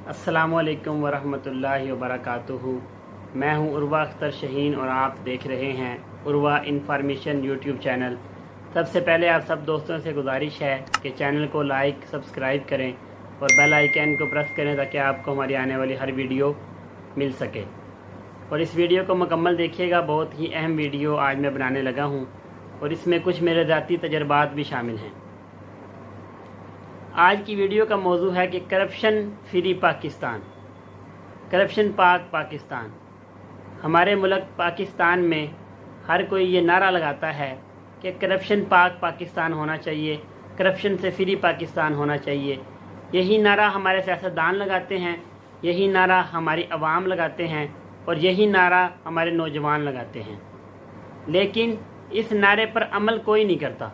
अस्सलामुअलैकुम वरहमतुल्लाहि वबरकातुहू। मैं हूं उर्वा अख्तर शहीन और आप देख रहे हैं उर्वा इन्फॉर्मेशन यूट्यूब चैनल। सबसे पहले आप सब दोस्तों से गुजारिश है कि चैनल को लाइक सब्सक्राइब करें और बेल आइकन को प्रेस करें ताकि आपको हमारी आने वाली हर वीडियो मिल सके। और इस वीडियो को मुकम्मल देखिएगा, बहुत ही अहम वीडियो आज मैं बनाने लगा हूं और इसमें कुछ मेरे ज़ाती तजर्बात भी शामिल हैं। आज की वीडियो का मौजू है कि corruption free Pakistan, corruption Pakistan. हमारे मुल्क पाकिस्तान में हर कोई ये नारा लगाता है कि करप्शन पाकिस्तान होना चाहिए, करप्शन से फ्री पाकिस्तान होना चाहिए। यही नारा हमारे सियासतदान लगाते हैं, यही नारा हमारी आवाम लगाते हैं और यही नारा हमारे नौजवान लगाते हैं। लेकिन इस नारे पर अमल कोई नहीं करता।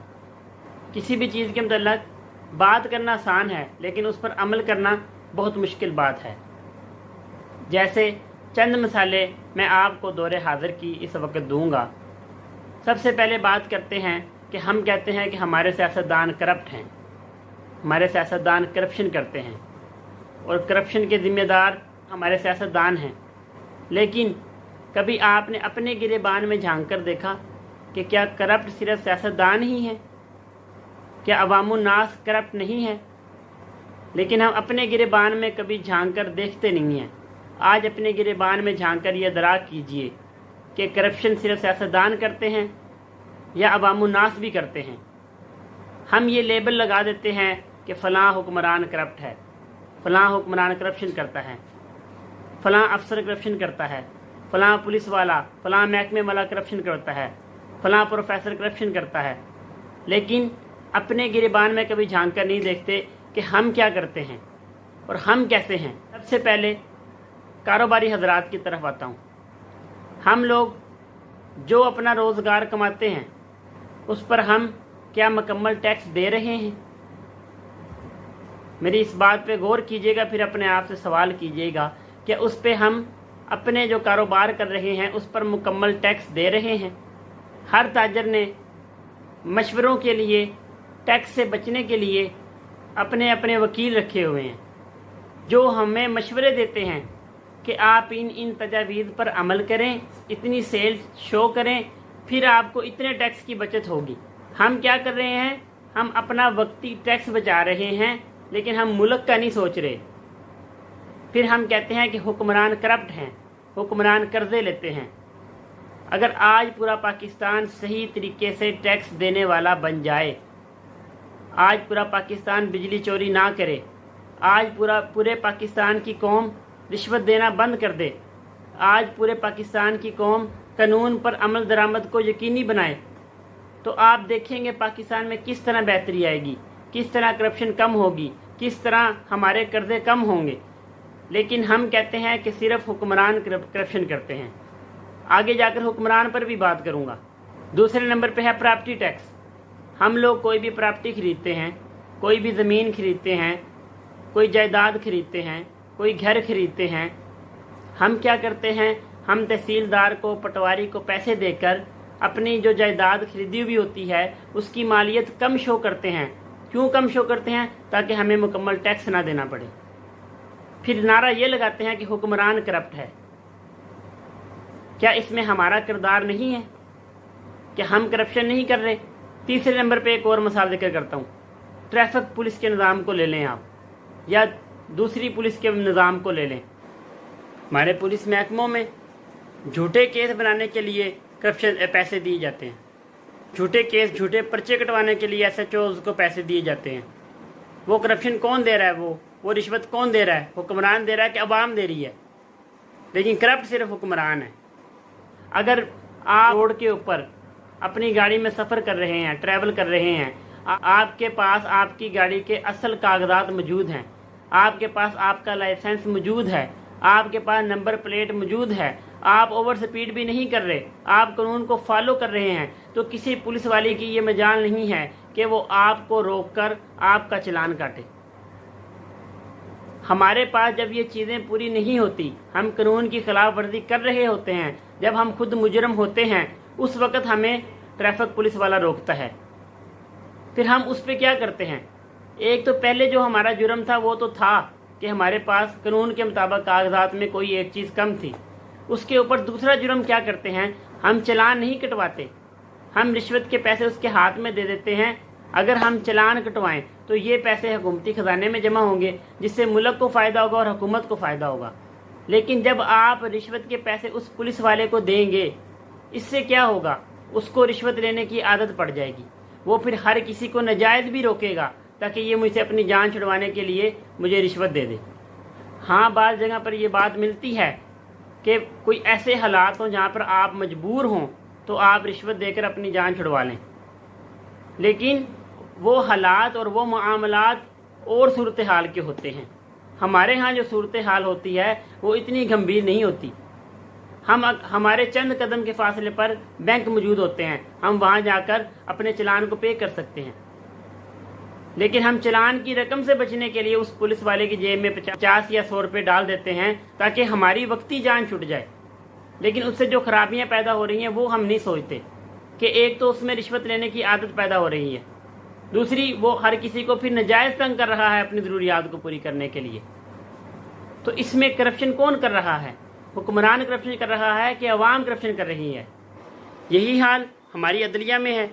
किसी भी चीज़ के मतलब बात करना आसान है लेकिन उस पर अमल करना बहुत मुश्किल बात है। जैसे चंद मिसालें मैं आपको दौरे हाजिर की इस वक्त दूंगा। सबसे पहले बात करते हैं कि हम कहते हैं कि हमारे सियासतदान करप्ट हैं, हमारे सियासतदान करप्शन करते हैं और करप्शन के ज़िम्मेदार हमारे सियासतदान हैं। लेकिन कभी आपने अपने गिरेबान में झांक कर देखा कि क्या करप्ट सिर्फ सियासतदान ही हैं? क्या अवामुन नास करप्ट नहीं है? लेकिन हम अपने गिरेबान में कभी झांक कर देखते नहीं हैं। आज अपने गिरेबान में झांक कर यह दराक कीजिए कि करप्शन सिर्फ सियासतदान करते हैं या अवामुन नास भी करते हैं। हम ये लेबल लगा देते हैं कि फ़लाँ हुक्मरान करप्ट है, फ़लाँ हुक्मरान करप्शन करता है, फ़लाँ अफसर करप्शन करता है, फ़लाँ पुलिस वाला, फ़लाँ महकमे वाला करप्शन करता है, फ़लाँ प्रोफेसर करप्शन करता है। लेकिन अपने गिरेबान में कभी झांक कर नहीं देखते कि हम क्या करते हैं और हम कैसे हैं। सबसे पहले कारोबारी हजरात की तरफ आता हूँ। हम लोग जो अपना रोज़गार कमाते हैं उस पर हम क्या मुकम्मल टैक्स दे रहे हैं? मेरी इस बात पे गौर कीजिएगा, फिर अपने आप से सवाल कीजिएगा कि उस पे हम अपने जो कारोबार कर रहे हैं उस पर मुकम्मल टैक्स दे रहे हैं। हर ताजर ने मशवरों के लिए, टैक्स से बचने के लिए अपने अपने वकील रखे हुए हैं जो हमें मशवरे देते हैं कि आप इन तजावीज़ पर अमल करें, इतनी सेल्स शो करें, फिर आपको इतने टैक्स की बचत होगी। हम क्या कर रहे हैं? हम अपना वक्ती टैक्स बचा रहे हैं लेकिन हम मुल्क का नहीं सोच रहे। फिर हम कहते हैं कि हुक्मरान करप्ट हैं, हुक्मरान कर्जे लेते हैं। अगर आज पूरा पाकिस्तान सही तरीके से टैक्स देने वाला बन जाए, आज पूरा पाकिस्तान बिजली चोरी ना करे, आज पूरे पाकिस्तान की कौम रिश्वत देना बंद कर दे, आज पूरे पाकिस्तान की कौम कानून पर अमल दरामद को यकीनी बनाए, तो आप देखेंगे पाकिस्तान में किस तरह बेहतरी आएगी, किस तरह करप्शन कम होगी, किस तरह हमारे कर्जे कम होंगे। लेकिन हम कहते हैं कि सिर्फ हुक्मरान करप्शन करते हैं। आगे जाकर हुक्मरान पर भी बात करूँगा। दूसरे नंबर पर है प्रॉपर्टी टैक्स। हम लोग कोई भी प्रॉपर्टी खरीदते हैं, कोई भी ज़मीन खरीदते हैं, कोई जायदाद खरीदते हैं, कोई घर खरीदते हैं, हम क्या करते हैं? हम तहसीलदार को, पटवारी को पैसे देकर अपनी जो जायदाद खरीदी हुई होती है उसकी मालियत कम शो करते हैं। क्यों कम शो करते हैं? ताकि हमें मुकम्मल टैक्स ना देना पड़े। फिर नारा ये लगाते हैं कि हुक्मरान करप्ट है। क्या इसमें हमारा किरदार नहीं है? क्या हम करप्शन नहीं कर रहे? तीसरे नंबर पे एक और मिसाल जिक्र करता हूँ। ट्रैफिक पुलिस के निज़ाम को ले लें आप, या दूसरी पुलिस के निज़ाम को ले लें। हमारे पुलिस महकमों में झूठे केस बनाने के लिए करप्शन पैसे दिए जाते हैं, झूठे केस, झूठे पर्चे कटवाने के लिए SHOs को पैसे दिए जाते हैं। वो करप्शन कौन दे रहा है? वो रिश्वत कौन दे रहा है? हुक्मरान दे रहा है कि अवाम दे रही है? लेकिन करप्ट सिर्फ हुक्मरान है। अगर आप रोड के ऊपर अपनी गाड़ी में सफ़र कर रहे हैं, ट्रैवल कर रहे हैं, आपके पास आपकी गाड़ी के असल कागजात मौजूद हैं, आपके पास आपका लाइसेंस मौजूद है, आपके पास नंबर प्लेट मौजूद है, आप ओवर स्पीड भी नहीं कर रहे, आप कानून को फॉलो कर रहे हैं, तो किसी पुलिस वाले की ये मजाल नहीं है कि वो आपको रोककर आपका चालान काटे। हमारे पास जब ये चीज़ें पूरी नहीं होती, हम कानून की खिलाफ वर्जी कर रहे होते हैं, जब हम खुद मुजरम होते हैं, उस वक़्त हमें ट्रैफिक पुलिस वाला रोकता है। फिर हम उस पर क्या करते हैं? एक तो पहले जो हमारा जुर्म था वो तो था कि हमारे पास कानून के मुताबिक कागजात में कोई एक चीज़ कम थी, उसके ऊपर दूसरा जुर्म क्या करते हैं, हम चालान नहीं कटवाते, हम रिश्वत के पैसे उसके हाथ में दे देते हैं। अगर हम चालान कटवाएं तो ये पैसे हुकूमती ख़जाने में जमा होंगे, जिससे मुल्क को फ़ायदा होगा और हुकूमत को फ़ायदा होगा। लेकिन जब आप रिश्वत के पैसे उस पुलिस वाले को देंगे, इससे क्या होगा, उसको रिश्वत लेने की आदत पड़ जाएगी। वो फिर हर किसी को नाजायज़ भी रोकेगा ताकि ये मुझसे अपनी जान छुड़वाने के लिए मुझे रिश्वत दे दे। हाँ, बाज़ जगह पर ये बात मिलती है कि कोई ऐसे हालात हों जहाँ पर आप मजबूर हों तो आप रिश्वत देकर अपनी जान छुड़वा लें, लेकिन वो हालात और वो मामलात और सूरत हाल के होते हैं। हमारे यहाँ जो सूरत हाल होती है वो इतनी गंभीर नहीं होती। हमारे चंद कदम के फासले पर बैंक मौजूद होते हैं, हम वहाँ जाकर अपने चालान को पे कर सकते हैं। लेकिन हम चालान की रकम से बचने के लिए उस पुलिस वाले की जेब में 50 या 100 रुपये डाल देते हैं ताकि हमारी वक्ती जान छूट जाए। लेकिन उससे जो खराबियाँ पैदा हो रही हैं वो हम नहीं सोचते कि एक तो उसमें रिश्वत लेने की आदत पैदा हो रही है, दूसरी वो हर किसी को फिर नाजायज़ तंग कर रहा है अपनी ज़रूरियात को पूरी करने के लिए। तो इसमें करप्शन कौन कर रहा है, हुक्मरान करप्शन कर रहा है कि अवाम करप्शन कर रही है। यही हाल हमारी अदलिया में है।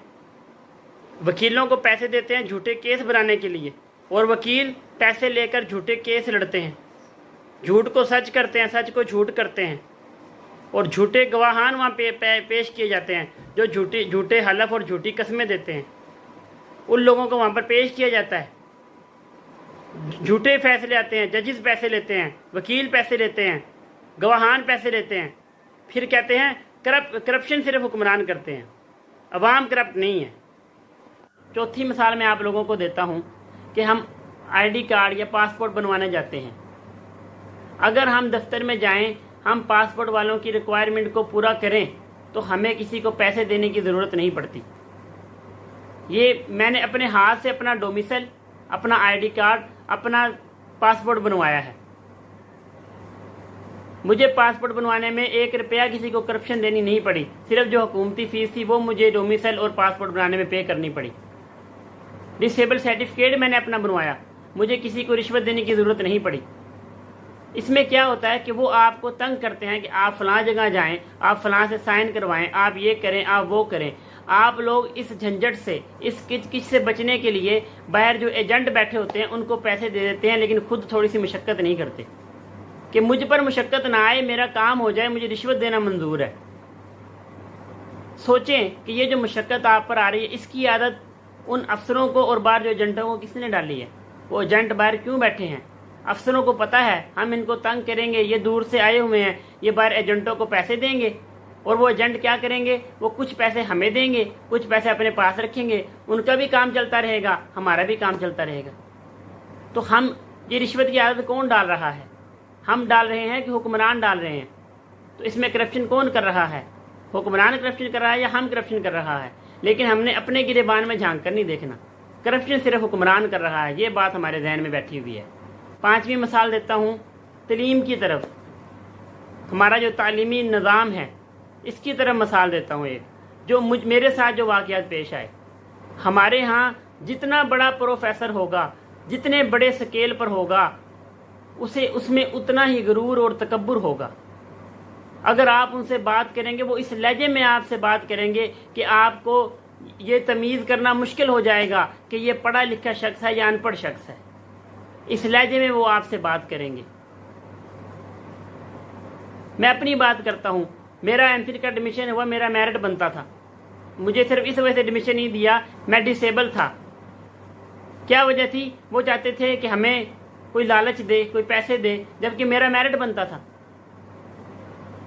वकीलों को पैसे देते हैं झूठे केस बनाने के लिए, और वकील पैसे लेकर झूठे केस लड़ते हैं, झूठ को सच करते हैं, सच को झूठ करते हैं, और झूठे गवाहान वहाँ पेश किए जाते हैं जो झूठे हलफ और झूठी कस्में देते हैं। उन लोगों को वहाँ पर पेश किया जाता है, झूठे फैसले आते हैं, जजेस पैसे लेते हैं, वकील पैसे लेते हैं, गवाहान पैसे लेते हैं, फिर कहते हैं करप्शन सिर्फ हुक्मरान करते हैं, अवाम करप्ट नहीं है। चौथी मिसाल मैं आप लोगों को देता हूँ कि हम आईडी कार्ड या पासपोर्ट बनवाने जाते हैं। अगर हम दफ्तर में जाएं, हम पासपोर्ट वालों की रिक्वायरमेंट को पूरा करें तो हमें किसी को पैसे देने की ज़रूरत नहीं पड़ती। ये मैंने अपने हाथ से अपना डोमिसाइल, अपना आईडी कार्ड, अपना पासपोर्ट बनवाया है। मुझे पासपोर्ट बनवाने में 1 रुपया किसी को करप्शन देनी नहीं पड़ी, सिर्फ जो हुकूमती फ़ीस थी वो मुझे डोमिसाइल और पासपोर्ट बनाने में पे करनी पड़ी। डिसेबल सर्टिफिकेट मैंने अपना बनवाया, मुझे किसी को रिश्वत देने की ज़रूरत नहीं पड़ी। इसमें क्या होता है कि वो आपको तंग करते हैं कि आप फ़लाँ जगह जाएं, आप फ़लाँ से साइन करवाएं, आप ये करें, आप वो करें। आप लोग इस झंझट से, इस किच से बचने के लिए बाहर जो एजेंट बैठे होते हैं उनको पैसे दे देते हैं, लेकिन खुद थोड़ी सी मशक्क़त नहीं करते कि मुझ पर मशक्क़त ना आए, मेरा काम हो जाए, मुझे रिश्वत देना मंजूर है। सोचें कि ये जो मशक्क़त आप पर आ रही है, इसकी आदत उन अफसरों को और बाहर जो एजेंटों को किसने डाली है? वो एजेंट बाहर क्यों बैठे हैं? अफसरों को पता है हम इनको तंग करेंगे, ये दूर से आए हुए हैं, ये बाहर एजेंटों को पैसे देंगे, और वो एजेंट क्या करेंगे, वो कुछ पैसे हमें देंगे, कुछ पैसे अपने पास रखेंगे, उनका भी काम चलता रहेगा, हमारा भी काम चलता रहेगा। तो हम ये रिश्वत की आदत कौन डाल रहा है? हम डाल रहे हैं कि हुक्मरान डाल रहे हैं? तो इसमें करप्शन कौन कर रहा है? हुक्मरान करप्शन कर रहा है या हम करप्शन कर रहा है? लेकिन हमने अपने गिरेबान में झांक कर नहीं देखना, करप्शन सिर्फ हुक्मरान कर रहा है, ये बात हमारे जहन में बैठी हुई है। 5वीं मिसाल देता हूँ तलीम की तरफ, हमारा जो तालीमी निज़ाम है इसकी तरफ मिसाल देता हूँ एक, जो मेरे साथ जो वाक़यात पेश आए। हमारे यहाँ जितना बड़ा प्रोफेसर होगा, जितने बड़े स्केल पर होगा, उसमें उतना ही गुरूर और तकब्बुर होगा। अगर आप उनसे बात करेंगे, वो इस लहजे में आपसे बात करेंगे कि आपको ये तमीज़ करना मुश्किल हो जाएगा कि ये पढ़ा लिखा शख्स है या अनपढ़ शख्स है। इस लहजे में वो आपसे बात करेंगे। मैं अपनी बात करता हूँ, मेरा एमफिल का एडमिशन हुआ, मेरा मेरिट बनता था, मुझे सिर्फ इस वजह से एडमिशन नहीं दिया, मैं डिसेबल था। क्या वजह थी? वो चाहते थे कि हमें कोई लालच दे, कोई पैसे दे, जबकि मेरा मेरिट बनता था।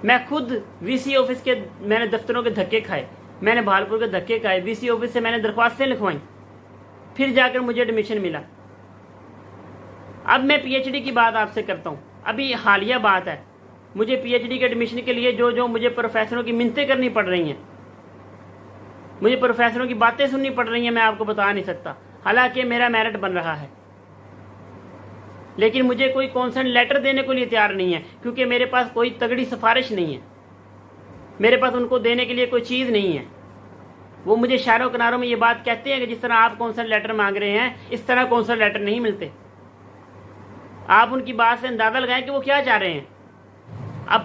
मैं खुद वीसी ऑफिस के, मैंने दफ्तरों के धक्के खाए, मैंने भालपुर के धक्के खाए, वीसी ऑफिस से मैंने दरख्वास्तें लिखवाई, फिर जाकर मुझे एडमिशन मिला। अब मैं पीएचडी की बात आपसे करता हूँ, अभी हालिया बात है, मुझे पीएचडी के एडमिशन के लिए जो मुझे प्रोफेसरों की मिन्नतें करनी पड़ रही हैं, मुझे प्रोफेसरों की बातें सुननी पड़ रही हैं, मैं आपको बता नहीं सकता। हालांकि मेरा मेरिट बन रहा है, लेकिन मुझे कोई कॉन्सेंट लेटर देने को लिए तैयार नहीं है, क्योंकि मेरे पास कोई तगड़ी सिफारिश नहीं है, मेरे पास उनको देने के लिए कोई चीज़ नहीं है। वो मुझे इशारों किनारों में ये बात कहते हैं कि जिस तरह आप कॉन्सेंट लेटर मांग रहे हैं, इस तरह कॉन्सेंट लेटर नहीं मिलते। آپ ان کی بات سے اندازہ لگائیں کہ وہ کیا چاہ رہے ہیں۔ اب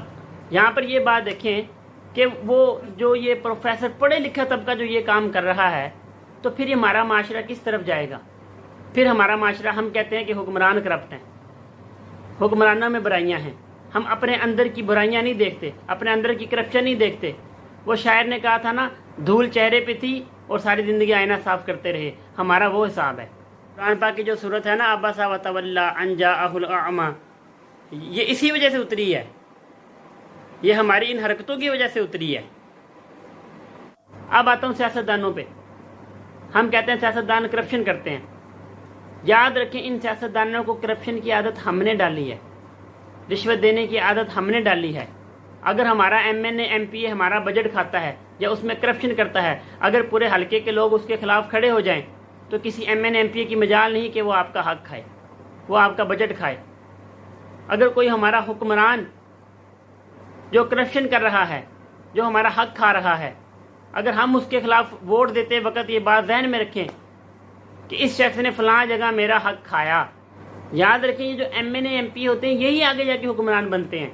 یہاں پر یہ بات دیکھیں کہ وہ جو یہ پروفیسر پڑھے لکھا طبقہ جو یہ کام کر رہا ہے، تو پھر یہ ہمارا معاشرہ کس طرف جائے گا؟ پھر ہمارا معاشرہ، ہم کہتے ہیں کہ حکمران کرپٹ ہیں، حکمرانوں میں برائیاں ہیں، ہم اپنے اندر کی برائیاں نہیں دیکھتے، اپنے اندر کی کرپشن نہیں دیکھتے۔ وہ شاعر نے کہا تھا نا، دھول چہرے پہ تھی اور ساری زندگی آئینہ صاف کرتے رہے، ہمارا وہ حساب ہے۔ قرآن پاک کی جو صورت ہے نا، عبس وتولی ان جاءہ الاعمی، یہ اسی وجہ سے اتری ہے، یہ ہماری ان حرکتوں کی وجہ سے اتری ہے۔ اب آتا ہوں سیاستدانوں پہ۔ ہم کہتے ہیں سیاستدان کرپشن کرتے ہیں۔ یاد رکھیں، ان سیاستدانوں کو کرپشن کی عادت ہم نے ڈالی ہے، رشوت دینے کی عادت ہم نے ڈالی ہے۔ اگر ہمارا M N A M P A ہمارا بجٹ کھاتا ہے یا اس میں کرپشن کرتا ہے، اگر پورے حلقے کے لوگ اس کے خلاف کھڑے ہو جائیں تو کسی M N A M P A کی مجال نہیں کہ وہ آپ کا حق کھائے، وہ آپ کا بجٹ کھائے۔ اگر کوئی ہمارا حکمران جو کرپشن کر رہا ہے، جو ہمارا حق کھا رہا ہے، اگر ہم اس کے خلاف ووٹ دیتے وقت یہ بات ذہن میں رکھیں کہ اس شخص نے فلاں جگہ میرا حق کھایا، یاد رکھیں یہ جو M N A M P ہوتے ہیں یہی آگے جا کے حکمران بنتے ہیں،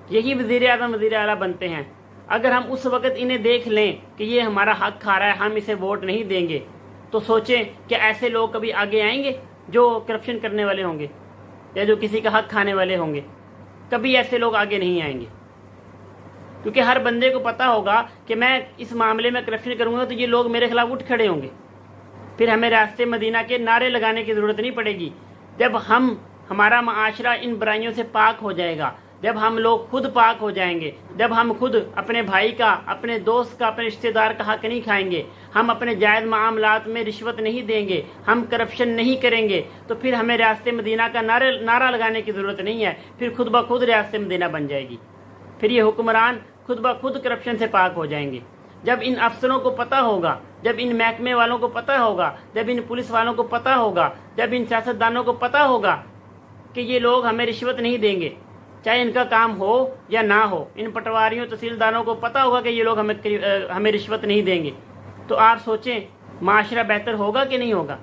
یہی وزیر اعظم وزیر اعلیٰ بنتے ہیں۔ اگر ہم اس وقت انہیں دیکھ لیں کہ یہ ہمارا حق کھا رہا ہے، ہم اسے ووٹ نہیں دیں گے، تو سوچیں کہ ایسے لوگ کبھی آگے آئیں گے جو کرپشن کرنے والے ہوں گے یا جو کسی کا حق کھانے والے ہوں گے؟ کبھی ایسے لوگ آگے نہیں آئیں گے، کیونکہ ہر بندے کو پتا ہوگا کہ میں اس معاملے میں کرپشن کروں گا تو یہ لوگ میرے خلاف اٹھ کھڑے ہوں گے۔ پھر ہمیں راستے مدینہ کے نعرے لگانے کی ضرورت نہیں پڑے گی۔ جب ہمارا معاشرہ ان برائیوں سے پاک ہو جائے گا، جب ہم لوگ خود پاک ہو جائیں گے، جب ہم خود اپنے بھائی کا، اپنے دوست کا، اپنے رشتہ دار کا حق نہیں کھائیں گے، ہم اپنے جائز معاملات میں رشوت نہیں دیں گے، ہم کرپشن نہیں کریں گے، تو پھر ہمیں ریاست مدینہ کا نعرہ لگانے کی ضرورت نہیں ہے، پھر خود بخود ریاست مدینہ بن جائے گی، پھر یہ حکمران خود بخود کرپشن سے پاک ہو جائیں گے۔ جب ان افسروں کو پتہ ہوگا، جب ان محکمے والوں کو پتہ ہوگا، جب ان پولیس والوں کو پتہ ہوگا، جب ان سیاستدانوں کو پتہ ہوگا کہ یہ لوگ ہمیں رشوت نہیں دیں گے، چاہے ان کا کام ہو یا نہ ہو، ان پٹواریوں تحصیلداروں کو پتہ ہوگا کہ یہ لوگ ہمیں رشوت نہیں دیں گے، تو آپ سوچیں معاشرہ بہتر ہوگا کہ نہیں ہوگا؟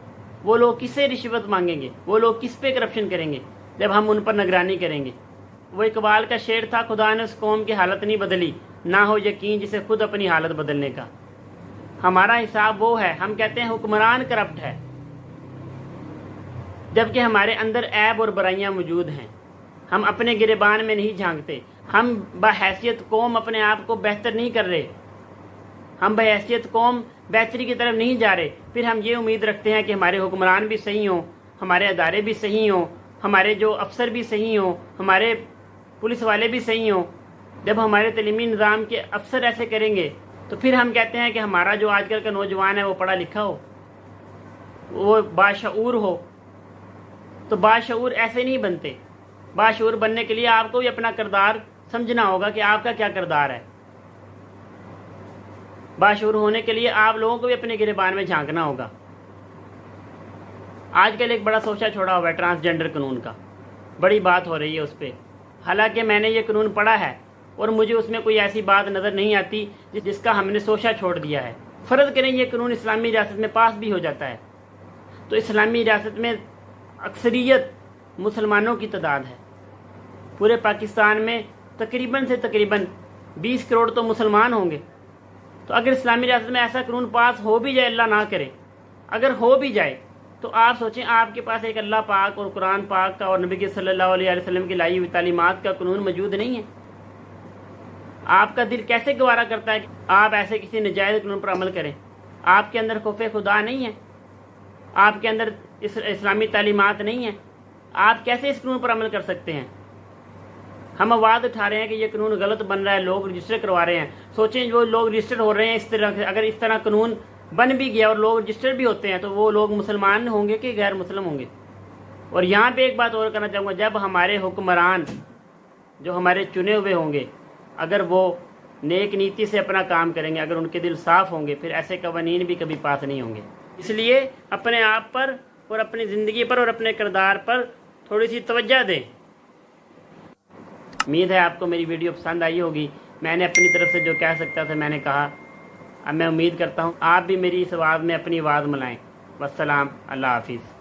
وہ لوگ کس سے رشوت مانگیں گے؟ وہ لوگ کس پہ کرپشن کریں گے جب ہم ان پر نگرانی کریں گے؟ وہ اقبال کا شعر تھا، خدا نے اس قوم کی حالت نہیں بدلی، نہ ہو یقین جسے خود اپنی حالت بدلنے کا۔ ہمارا حساب وہ ہے، ہم کہتے ہیں حکمران کرپٹ ہے، جبکہ ہمارے اندر عیب اور برائیاں موجود ہیں۔ ہم اپنے گریبان میں نہیں جھانکتے، ہم بحیثیت قوم اپنے آپ کو بہتر نہیں کر رہے، ہم بحیثیت قوم بہتری کی طرف نہیں جا رہے، پھر ہم یہ امید رکھتے ہیں کہ ہمارے حکمران بھی صحیح ہوں، ہمارے ادارے بھی صحیح ہوں، ہمارے جو افسر بھی صحیح ہوں، ہمارے پولیس والے بھی صحیح ہوں۔ جب ہمارے تعلیمی نظام کے افسر ایسے کریں گے تو پھر ہم کہتے ہیں کہ ہمارا جو آج کل کا نوجوان ہے وہ پڑھا لکھا ہو، وہ باشعور ہو۔ تو باشعور ایسے نہیں بنتے، باشعور بننے کے لیے آپ کو بھی اپنا کردار سمجھنا ہوگا کہ آپ کا کیا کردار ہے۔ باشعور ہونے کے لیے آپ لوگوں کو بھی اپنے گریبان میں جھانکنا ہوگا۔ آج کل ایک بڑا سوچا چھوڑا ہوا ہے ٹرانسجنڈر قانون کا، بڑی بات ہو رہی ہے اس پہ، حالانکہ میں نے یہ قانون پڑھا ہے اور مجھے اس میں کوئی ایسی بات نظر نہیں آتی جس کا ہم نے سوچا چھوڑ دیا ہے۔ فرض کریں یہ قانون اسلامی ریاست میں پاس بھی ہو جاتا ہے تو اسلامی ریاست میں اکثریت مسلمانوں کی تعداد ہے، پورے پاکستان میں تقریباً سے تقریباً 20 کروڑ تو مسلمان ہوں گے۔ تو اگر اسلامی ریاست میں ایسا قانون پاس ہو بھی جائے، اللہ نہ کرے، اگر ہو بھی جائے، تو آپ سوچیں آپ کے پاس ایک اللہ پاک اور قرآن پاک کا اور نبی کے صلی اللہ علیہ وسلم کی لائی ہوئی تعلیمات کا قانون موجود نہیں ہے، آپ کا دل کیسے گوارا کرتا ہے کہ آپ ایسے کسی ناجائز قانون پر عمل کریں؟ آپ کے اندر خوف خدا نہیں ہے، آپ کے اندر اسلامی تعلیمات نہیں ہیں، آپ کیسے اس قانون پر عمل کر سکتے ہیں؟ ہم آواز اٹھا رہے ہیں کہ یہ قانون غلط بن رہا ہے، لوگ رجسٹر کروا رہے ہیں۔ سوچیں جو لوگ رجسٹر ہو رہے ہیں اس طرح سے، اگر اس طرح قانون بن بھی گیا اور لوگ رجسٹر بھی ہوتے ہیں تو وہ لوگ مسلمان ہوں گے کہ غیر مسلم ہوں گے؟ اور یہاں پہ ایک بات اور کرنا چاہوں گا، جب ہمارے حکمران جو ہمارے چنے ہوئے ہوں گے، اگر وہ نیک نیتی سے اپنا کام کریں گے، اگر ان کے دل صاف ہوں گے، پھر ایسے قوانین بھی کبھی پاس نہیں ہوں گے۔ اس لیے اپنے آپ پر اور اپنی زندگی پر اور اپنے کردار پر تھوڑی سی توجہ دیں۔ امید ہے آپ کو میری ویڈیو پسند آئی ہوگی، میں نے اپنی طرف سے جو کہہ سکتا تھا میں نے کہا۔ اب میں امید کرتا ہوں آپ بھی میری اس آواز میں اپنی آواز ملائیں۔ والسلام، اللہ حافظ۔